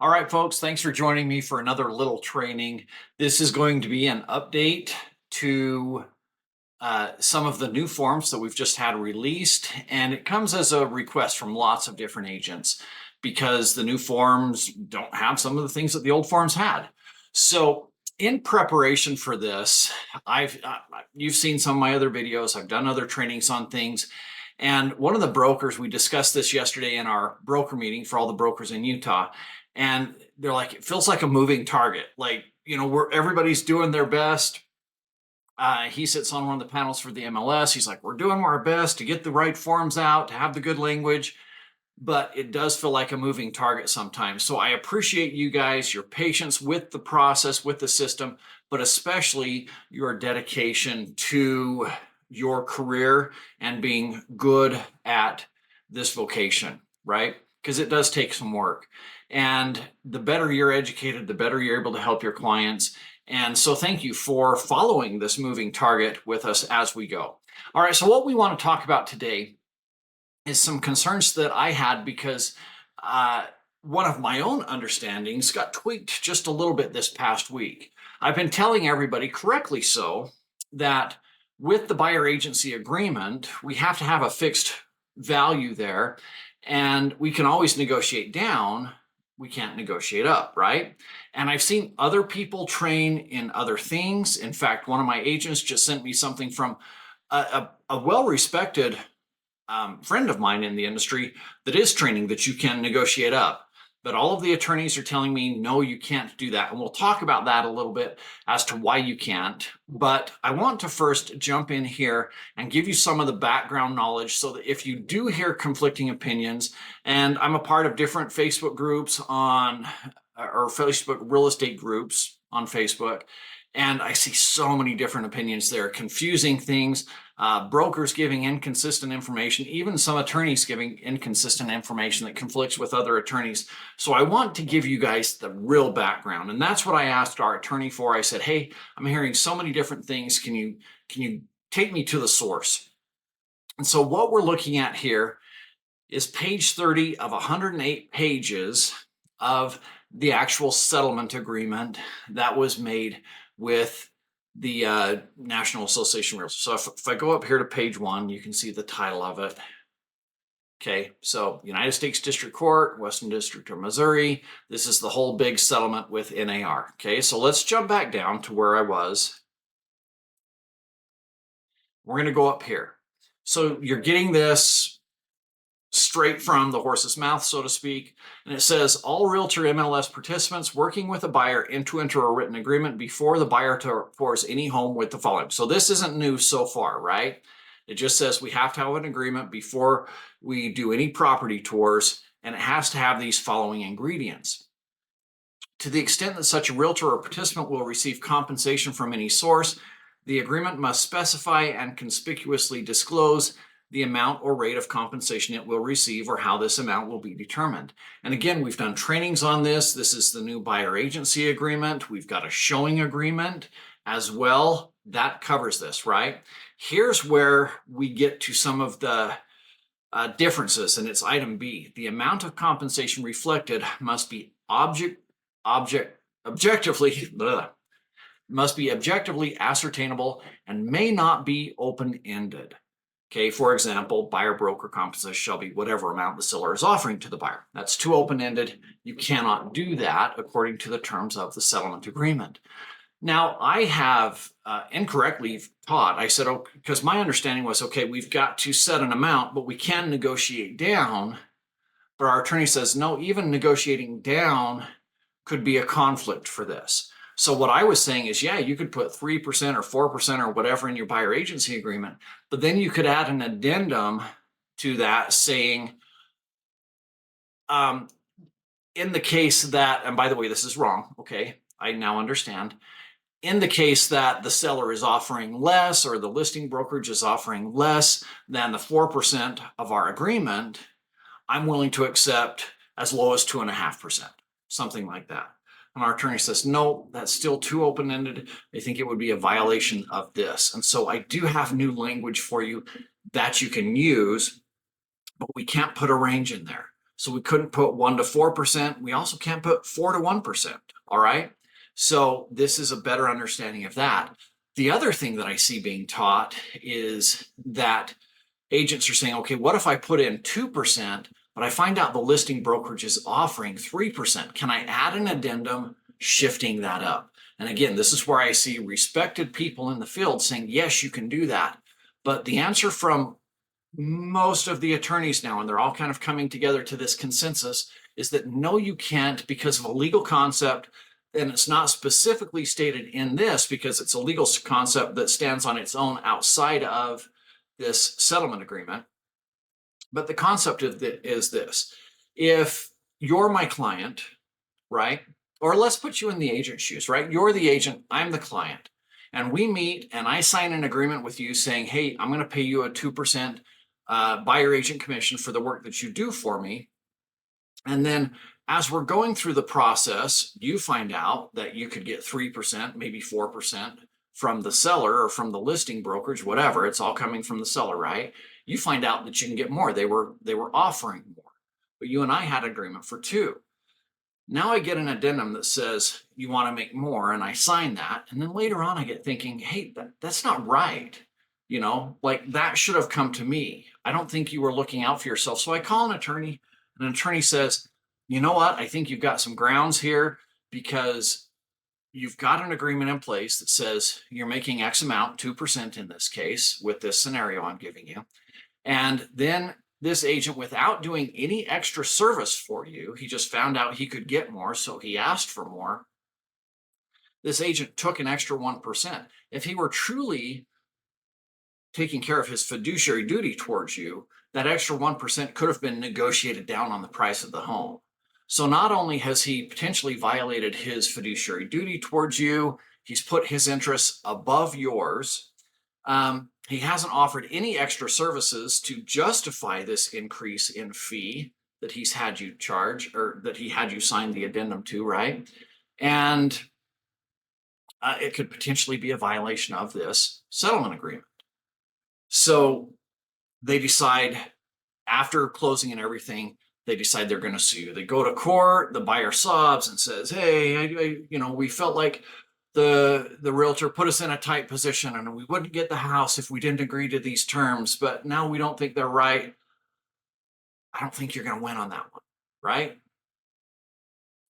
All right, folks, thanks for joining me for another little training. This is going to be an update to some of the new forms that we've just had released, and it comes as a request from lots of different agents because the new forms don't have some of the things that the old forms had. So in preparation for this, you've seen some of my other videos. I've done other trainings on things. And one of the brokers, we discussed this yesterday in our broker meeting for all the brokers in Utah. And they're like, it feels like a moving target. Like, everybody's doing their best. He sits on one of the panels for the MLS. He's like, we're doing our best to get the right forms out, to have the good language, but it does feel like a moving target sometimes. So I appreciate you guys, your patience with the process, with the system, but especially your dedication to your career and being good at this vocation, right? Because it does take some work. And the better you're educated, the better you're able to help your clients. And so thank you for following this moving target with us as we go. All right, so what we want to talk about today is some concerns that I had because one of my own understandings got tweaked just a little bit this past week. I've been telling everybody, correctly so, that with the buyer agency agreement, we have to have a fixed value there, and we can always negotiate down. We can't negotiate up, right? And I've seen other people train in other things. In fact, one of my agents just sent me something from a well-respected friend of mine in the industry that is training that you can negotiate up. But all of the attorneys are telling me, no, you can't do that. And we'll talk about that a little bit as to why you can't. But I want to first jump in here and give you some of the background knowledge so that if you do hear conflicting opinions, and I'm a part of different Facebook groups or Facebook real estate groups on Facebook, and I see so many different opinions there, confusing things, brokers giving inconsistent information, even some attorneys giving inconsistent information that conflicts with other attorneys. So I want to give you guys the real background. And that's what I asked our attorney for. I said, hey, I'm hearing so many different things. Can you take me to the source? And so what we're looking at here is page 30 of 108 pages of the actual settlement agreement that was made with the National Association of Realtors. So if I go up here to page 1, you can see the title of it. Okay, so United States District Court, Western District of Missouri. This is the whole big settlement with NAR. Okay, so let's jump back down to where I was. We're going to go up here. So you're getting this straight from the horse's mouth, so to speak. And it says, all realtor MLS participants working with a buyer enter a written agreement before the buyer tours any home with the following. So this isn't new so far, right? It just says we have to have an agreement before we do any property tours, and it has to have these following ingredients. To the extent that such a realtor or participant will receive compensation from any source, the agreement must specify and conspicuously disclose the amount or rate of compensation it will receive or how this amount will be determined. And again, we've done trainings on this. This is the new buyer agency agreement. We've got a showing agreement as well. That covers this, right? Here's where we get to some of the differences, and it's item B. The amount of compensation reflected must be objectively ascertainable and may not be open-ended. Okay, for example, buyer broker compensation shall be whatever amount the seller is offering to the buyer. That's too open-ended. You cannot do that according to the terms of the settlement agreement. Now, I have incorrectly taught. I said, oh, because my understanding was, okay, we've got to set an amount, but we can negotiate down. But our attorney says, no, even negotiating down could be a conflict for this. So what I was saying is, yeah, you could put 3% or 4% or whatever in your buyer agency agreement, but then you could add an addendum to that saying, in the case that, and by the way, this is wrong, okay, I now understand. In the case that the seller is offering less or the listing brokerage is offering less than the 4% of our agreement, I'm willing to accept as low as 2.5%, something like that. And our attorney says, no, that's still too open-ended. They think it would be a violation of this. And so I do have new language for you that you can use, but we can't put a range in there. So we couldn't put 1 to 4%. We also can't put 4 to 1%. All right. So this is a better understanding of that. The other thing that I see being taught is that agents are saying, okay, what if I put in 2%, but I find out the listing brokerage is offering 3%? Can I add an addendum shifting that up? And again, this is where I see respected people in the field saying, yes, you can do that. But the answer from most of the attorneys now, and they're all kind of coming together to this consensus, is that no, you can't, because of a legal concept. And it's not specifically stated in this because it's a legal concept that stands on its own outside of this settlement agreement. But the concept of it is this: if you're my client, right? Or let's put you in the agent's shoes, right? You're the agent, I'm the client. And we meet and I sign an agreement with you saying, hey, I'm going to pay you a 2% buyer agent commission for the work that you do for me. And then as we're going through the process, you find out that you could get 3%, maybe 4% from the seller or from the listing brokerage, whatever. It's all coming from the seller, right? You find out that you can get more. They were offering more, but you and I had an agreement for 2. Now I get an addendum that says you want to make more, and I sign that. And then later on, I get thinking, hey, that's not right. Like that should have come to me. I don't think you were looking out for yourself. So I call an attorney, and an attorney says, you know what? I think you've got some grounds here because you've got an agreement in place that says you're making X amount, 2% in this case, with this scenario I'm giving you. And then this agent, without doing any extra service for you, he just found out he could get more, so he asked for more. This agent took an extra 1%. If he were truly taking care of his fiduciary duty towards you, that extra 1% could have been negotiated down on the price of the home. So not only has he potentially violated his fiduciary duty towards you, he's put his interests above yours. He hasn't offered any extra services to justify this increase in fee that he's had you charge, or that he had you sign the addendum to, right? And it could potentially be a violation of this settlement agreement. So they decide, after closing and everything, they decide they're going to sue. They go to court. The buyer sobs and says, hey, we felt like the realtor put us in a tight position and we wouldn't get the house if we didn't agree to these terms, but now we don't think they're right. I don't think you're going to win on that one, right?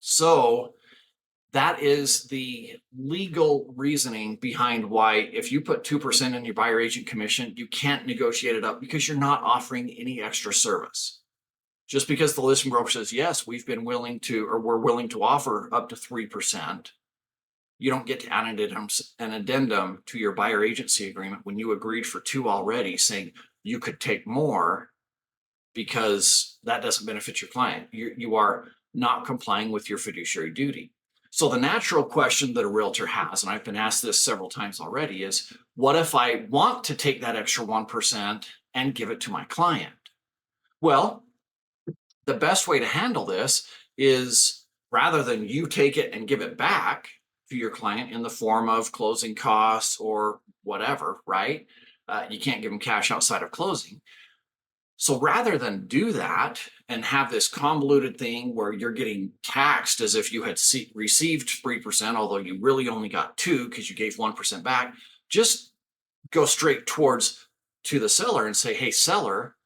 So that is the legal reasoning behind why if you put 2% in your buyer agent commission, you can't negotiate it up because you're not offering any extra service. Just because the listing broker says, yes, we're willing to offer up to 3%, you don't get to add an addendum to your buyer agency agreement when you agreed for 2 already, saying you could take more, because that doesn't benefit your client. You are not complying with your fiduciary duty. So the natural question that a realtor has, and I've been asked this several times already, is what if I want to take that extra 1% and give it to my client? Well, the best way to handle this is, rather than you take it and give it back to your client in the form of closing costs or whatever, right? You can't give them cash outside of closing. So rather than do that and have this convoluted thing where you're getting taxed as if you had received 3%, although you really only got 2 because you gave 1% back, just go straight to the seller and say, hey, seller,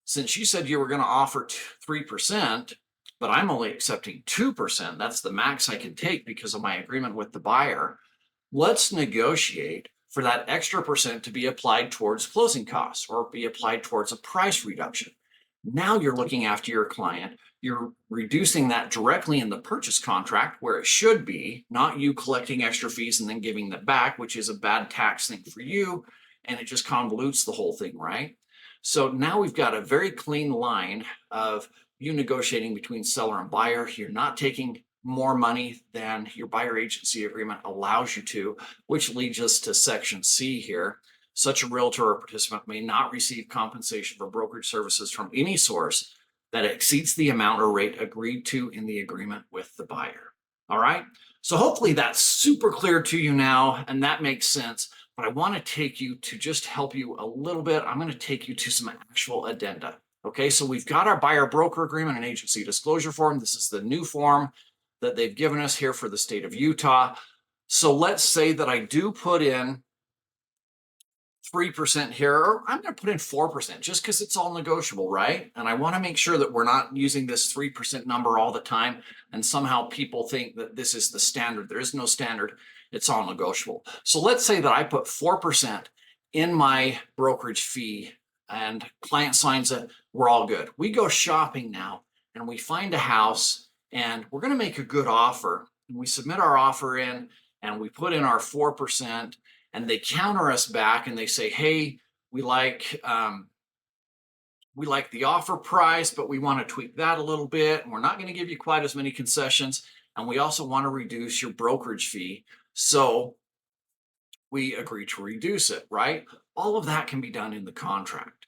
since you said you were going to offer 3%, but I'm only accepting 2%, that's the max I can take because of my agreement with the buyer, let's negotiate for that extra percent to be applied towards closing costs or be applied towards a price reduction. Now you're looking after your client. You're reducing that directly in the purchase contract where it should be, not you collecting extra fees and then giving them back, which is a bad tax thing for you. And it just convolutes the whole thing, right? So now we've got a very clean line of you negotiating between seller and buyer. You're not taking more money than your buyer agency agreement allows you to, which leads us to Section C here. Such a realtor or participant may not receive compensation for brokerage services from any source that exceeds the amount or rate agreed to in the agreement with the buyer. All right. So hopefully that's super clear to you now, and that makes sense. But I want to take you to just help you a little bit. I'm going to take you to some actual addenda. Okay, so we've got our buyer broker agreement and agency disclosure form. This is the new form that they've given us here for the state of Utah. So let's say that I do put in 3% here, or I'm going to put in 4% just because it's all negotiable, right? And I want to make sure that we're not using this 3% number all the time and somehow people think that this is the standard. There is no standard. It's all negotiable. So let's say that I put 4% in my brokerage fee and client signs it. We're all good. We go shopping now and we find a house and we're going to make a good offer. And we submit our offer in and we put in our 4%. And they counter us back and they say, hey, we like the offer price, but we want to tweak that a little bit. And we're not going to give you quite as many concessions. And we also want to reduce your brokerage fee. So we agree to reduce it, right? All of that can be done in the contract.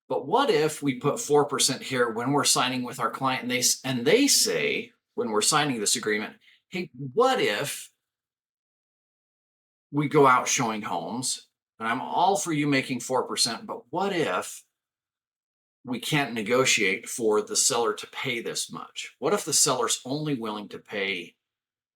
But what if we put 4% here when we're signing with our client and they say, when we're signing this agreement, hey, what if we go out showing homes, and I'm all for you making 4%, but what if we can't negotiate for the seller to pay this much? What if the seller's only willing to pay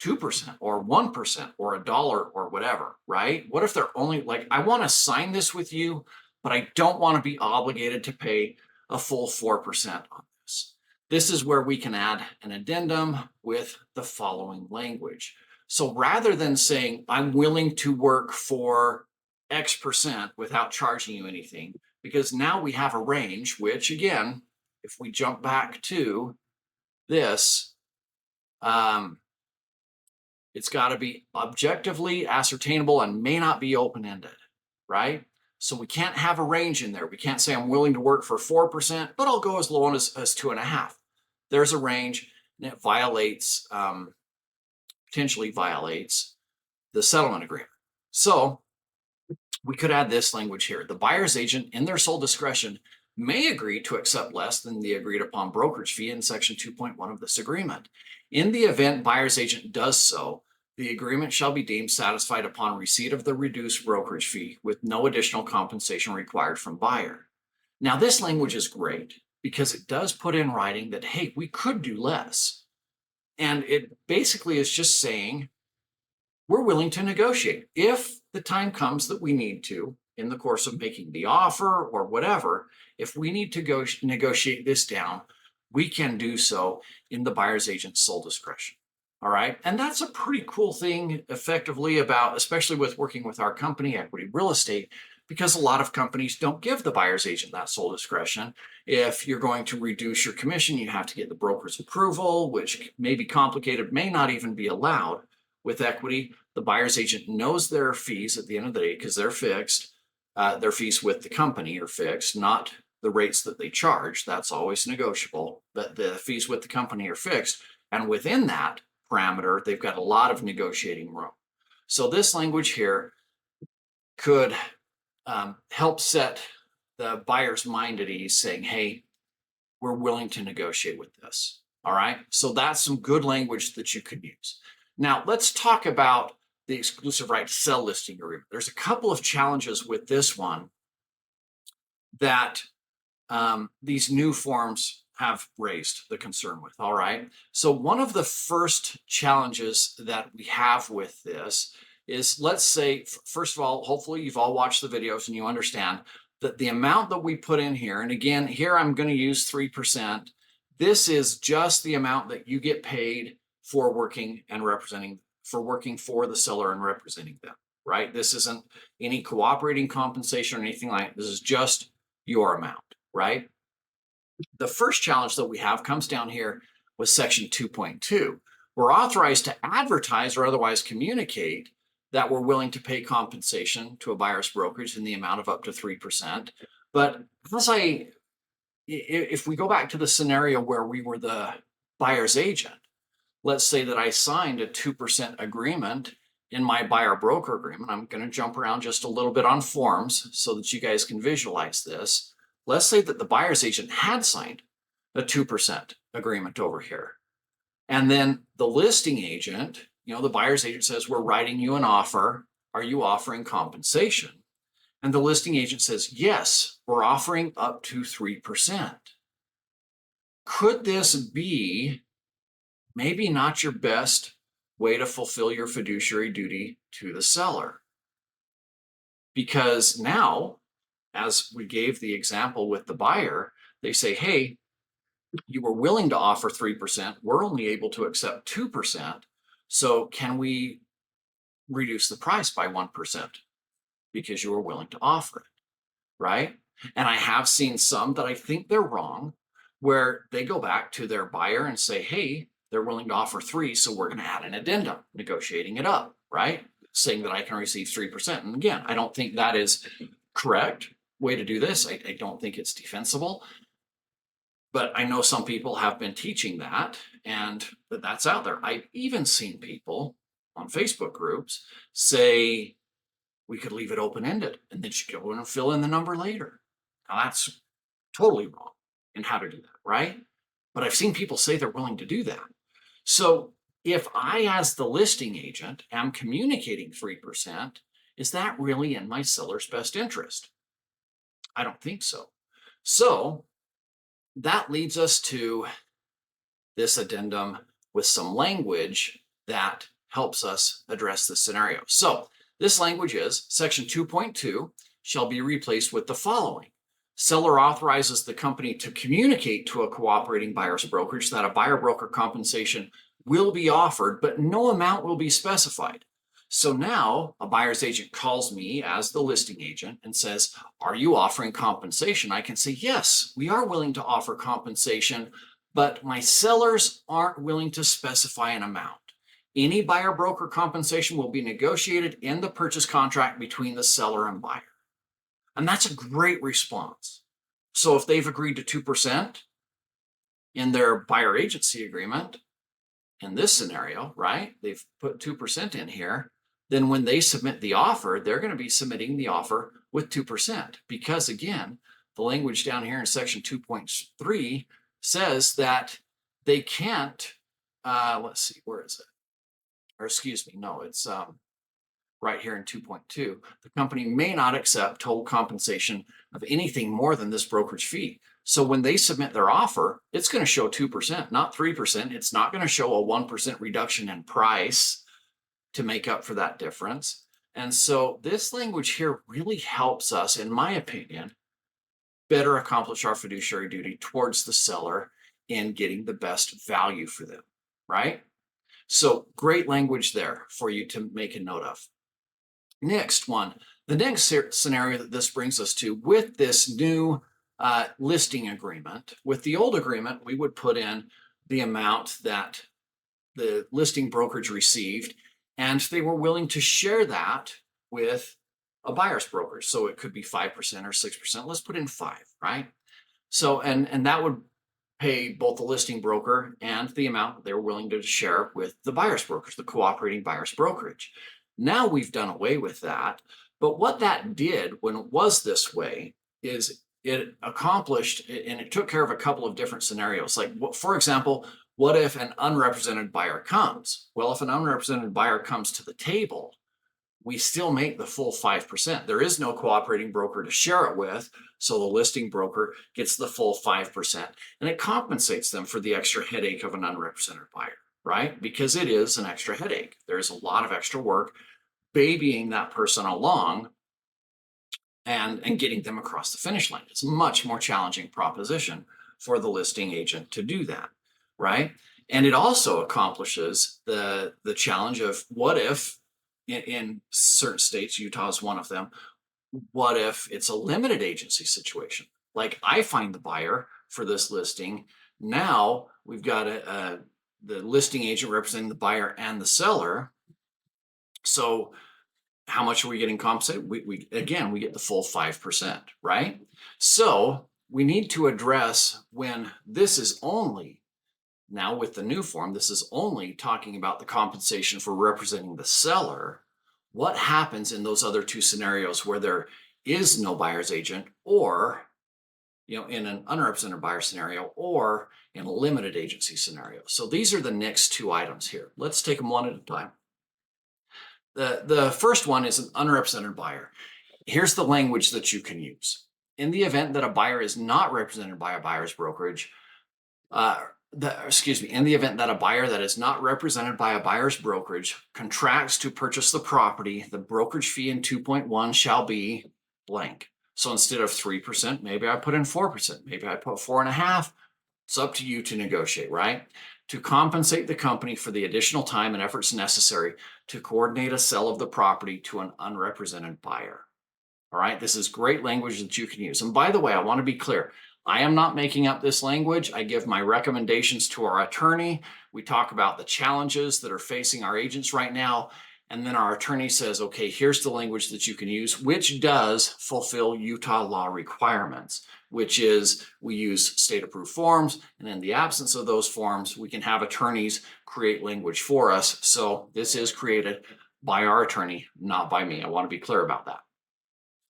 2% or 1% or $1 or whatever, right? What if they're only like, I want to sign this with you, but I don't want to be obligated to pay a full 4% on this. This is where we can add an addendum with the following language. So rather than saying, I'm willing to work for X% without charging you anything, because now we have a range, which again, if we jump back to this, it's got to be objectively ascertainable and may not be open-ended, right? So we can't have a range in there. We can't say I'm willing to work for 4%, but I'll go as low as 2.5. There's a range and it violates, potentially violates the settlement agreement. So we could add this language here. The buyer's agent, in their sole discretion, may agree to accept less than the agreed upon brokerage fee in section 2.1 of this agreement. In the event buyer's agent does so, the agreement shall be deemed satisfied upon receipt of the reduced brokerage fee with no additional compensation required from buyer. Now, this language is great because it does put in writing that, hey, we could do less. And it basically is just saying, we're willing to negotiate. If the time comes that we need to, in the course of making the offer or whatever, if we need to go negotiate this down, we can do so in the buyer's agent's sole discretion. All right. And that's a pretty cool thing effectively about, especially with working with our company, Equity Real Estate, because a lot of companies don't give the buyer's agent that sole discretion. If you're going to reduce your commission, you have to get the broker's approval, which may be complicated, may not even be allowed. With Equity, the buyer's agent knows their fees at the end of the day because they're fixed. Their fees with the company are fixed, not the rates that they charge. That's always negotiable, but the fees with the company are fixed. And within that parameter, they've got a lot of negotiating room. So this language here could help set the buyer's mind at ease, saying, hey, we're willing to negotiate with this. All right. So that's some good language that you could use. Now, let's talk about the exclusive right to sell listing agreement. There's a couple of challenges with this one that these new forms have raised the concern with. All right. So one of the first challenges that we have with this is, let's say, first of all, hopefully you've all watched the videos and you understand that the amount that we put in here, and again, here I'm going to use 3%. This is just the amount that you get paid for working and representing, for working for the seller and representing them, right? This isn't any cooperating compensation or anything like that. This is just your amount, right? The first challenge that we have comes down here with section 2.2. We're authorized to advertise or otherwise communicate that we're willing to pay compensation to a buyer's brokerage in the amount of up to 3%. But if we go back to the scenario where we were the buyer's agent, let's say that I signed a 2% agreement in my buyer broker agreement. I'm going to jump around just a little bit on forms so that you guys can visualize this. Let's say that the buyer's agent had signed a 2% agreement over here. And then the listing agent, the buyer's agent says, we're writing you an offer. Are you offering compensation? And the listing agent says, yes, we're offering up to 3%. Could this be maybe not your best way to fulfill your fiduciary duty to the seller? Because now, as we gave the example with the buyer, they say, hey, you were willing to offer 3%. We're only able to accept 2%. So can we reduce the price by 1% because you were willing to offer it, right? And I have seen some that I think they're wrong, where they go back to their buyer and say, hey, they're willing to offer 3, so we're going to add an addendum, negotiating it up, right? Saying that I can receive 3%. And again, I don't think that is correct way to do this. I don't think it's defensible. But I know some people have been teaching that, and that's out there. I've even seen people on Facebook groups say we could leave it open-ended and then you go in and fill in the number later. Now that's totally wrong in how to do that, right? But I've seen people say they're willing to do that. So if I, as the listing agent, am communicating 3%, is that really in my seller's best interest? I don't think so. So that leads us to this addendum with some language that helps us address this scenario. So this language is section 2.2 shall be replaced with the following. Seller authorizes the company to communicate to a cooperating buyer's brokerage that a buyer broker compensation will be offered, but no amount will be specified. So now a buyer's agent calls me as the listing agent and says, are you offering compensation? I can say, yes, we are willing to offer compensation, but my sellers aren't willing to specify an amount. Any buyer broker compensation will be negotiated in the purchase contract between the seller and buyer. And that's a great response. So if they've agreed to 2% in their buyer agency agreement, in this scenario, right, they've put 2% in here, then when they submit the offer, they're going to be submitting the offer with 2%. Because again, the language down here in section 2.3 says that they can't, let's see, where is it? Or excuse me, no, it's right here in 2.2. The company may not accept total compensation of anything more than this brokerage fee. So when they submit their offer, it's going to show 2%, not 3%. It's not going to show a 1% reduction in price to make up for that difference. And so this language here really helps us, in my opinion, better accomplish our fiduciary duty towards the seller in getting the best value for them, right? So great language there for you to make a note of. Next one, the next scenario that this brings us to with this new listing agreement. With the old agreement, we would put in the amount that the listing brokerage received, and they were willing to share that with a buyer's broker. So it could be 5% or 6%. Let's put in 5, right? So, and that would pay both the listing broker and the amount they were willing to share with the buyer's brokers, the cooperating buyer's brokerage. Now we've done away with that. But what that did when it was this way is it accomplished, and it took care of a couple of different scenarios. Like, for example, what if an unrepresented buyer comes? Well, if an unrepresented buyer comes to the table, we still make the full 5%. There is no cooperating broker to share it with, so the listing broker gets the full 5%, and it compensates them for the extra headache of an unrepresented buyer, right? Because it is an extra headache. There's a lot of extra work babying that person along and getting them across the finish line. It's a much more challenging proposition for the listing agent to do that, right? And it also accomplishes the challenge of what if, in certain states, Utah is one of them, what if it's a limited agency situation? Like I find the buyer for this listing. Now we've got the listing agent representing the buyer and the seller. So how much are we getting compensated? We again, we get the full 5%, right? So we need to address when this is only, now with the new form, this is only talking about the compensation for representing the seller. What happens in those other two scenarios where there is no buyer's agent, or in an unrepresented buyer scenario, or in a limited agency scenario? So these are the next two items here. Let's take them one at a time. The first one is an unrepresented buyer. Here's the language that you can use. In the event that a buyer is not represented by a buyer's brokerage, in the event that a buyer that is not represented by a buyer's brokerage contracts to purchase the property, the brokerage fee in 2.1 shall be blank. So instead of 3%, maybe I put in 4%, maybe I put 4.5%. It's up to you to negotiate, right? To compensate the company for the additional time and efforts necessary to coordinate a sale of the property to an unrepresented buyer. All right, this is great language that you can use. And by the way, I want to be clear. I am not making up this language. I give my recommendations to our attorney. We talk about the challenges that are facing our agents right now. And then our attorney says, okay, here's the language that you can use, which does fulfill Utah law requirements, which is we use state approved forms. And in the absence of those forms, we can have attorneys create language for us. So this is created by our attorney, not by me. I want to be clear about that.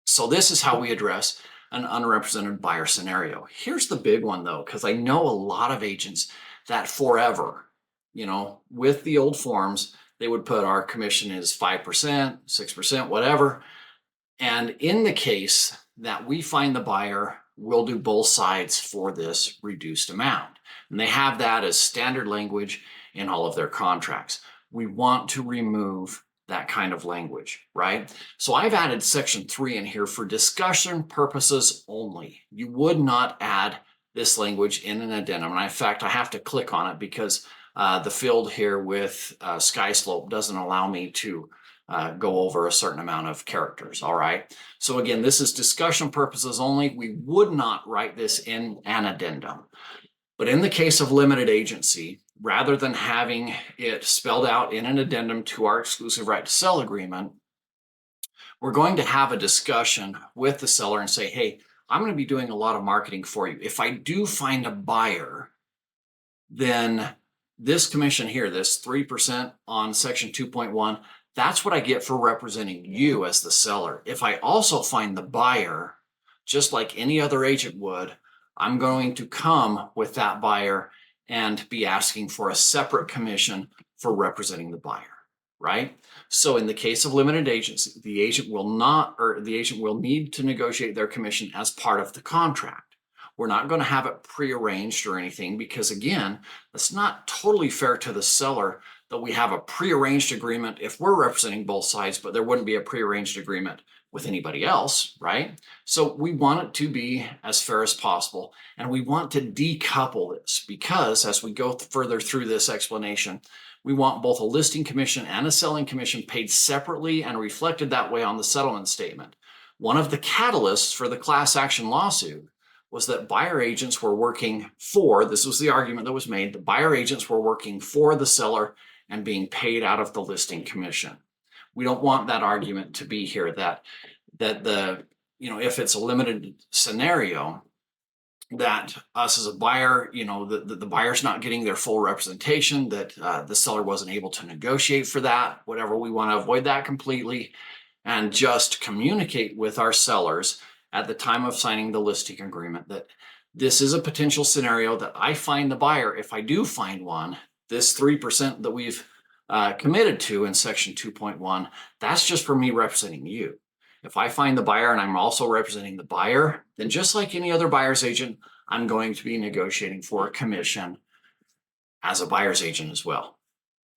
So this is how we address an unrepresented buyer scenario. Here's the big one though, because I know a lot of agents that forever, with the old forms, they would put our commission is 5%, 6%, whatever. And in the case that we find the buyer, we'll do both sides for this reduced amount. And they have that as standard language in all of their contracts. We want to remove that kind of language, right? So I've added section 3 in here for discussion purposes only. You would not add this language in an addendum. And in fact, I have to click on it because the field here with sky slope doesn't allow me to go over a certain amount of characters, all right? So again, this is discussion purposes only. We would not write this in an addendum. But in the case of limited agency, rather than having it spelled out in an addendum to our exclusive right to sell agreement, we're going to have a discussion with the seller and say, hey, I'm going to be doing a lot of marketing for you. If I do find a buyer, then this commission here, this 3% on section 2.1, that's what I get for representing you as the seller. If I also find the buyer, just like any other agent would, I'm going to come with that buyer and be asking for a separate commission for representing the buyer, right? So in the case of limited agency, the agent will need to negotiate their commission as part of the contract. We're not going to have it prearranged or anything because, again, it's not totally fair to the seller that we have a prearranged agreement if we're representing both sides, but there wouldn't be a prearranged agreement with anybody else, right? So we want it to be as fair as possible, and we want to decouple this because as we go further through this explanation, we want both a listing commission and a selling commission paid separately and reflected that way on the settlement statement. One of the catalysts for the class action lawsuit was that buyer agents were working for, this was the argument that was made, the buyer agents were working for the seller and being paid out of the listing commission. We don't want that argument to be here that if it's a limited scenario, that us as a buyer, the buyer's not getting their full representation, that the seller wasn't able to negotiate for that, whatever. We want to avoid that completely and just communicate with our sellers at the time of signing the listing agreement that this is a potential scenario that I find the buyer. If I do find one, this 3% that we've committed to in section 2.1, that's just for me representing you. If I find the buyer and I'm also representing the buyer, then just like any other buyer's agent, I'm going to be negotiating for a commission as a buyer's agent as well.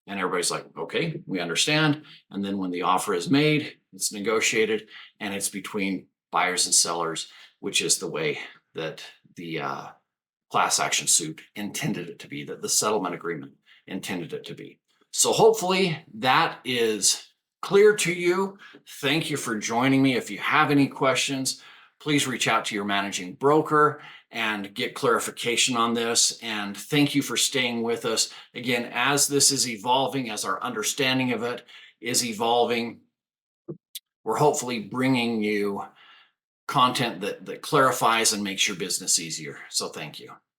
And everybody's like, okay, we understand. And then when the offer is made, it's negotiated and it's between buyers and sellers, which is the way that the class action suit intended it to be, that the settlement agreement intended it to be. So hopefully that is clear to you. Thank you for joining me. If you have any questions, please reach out to your managing broker and get clarification on this. And thank you for staying with us. Again, as this is evolving, as our understanding of it is evolving, we're hopefully bringing you content that clarifies and makes your business easier. So thank you.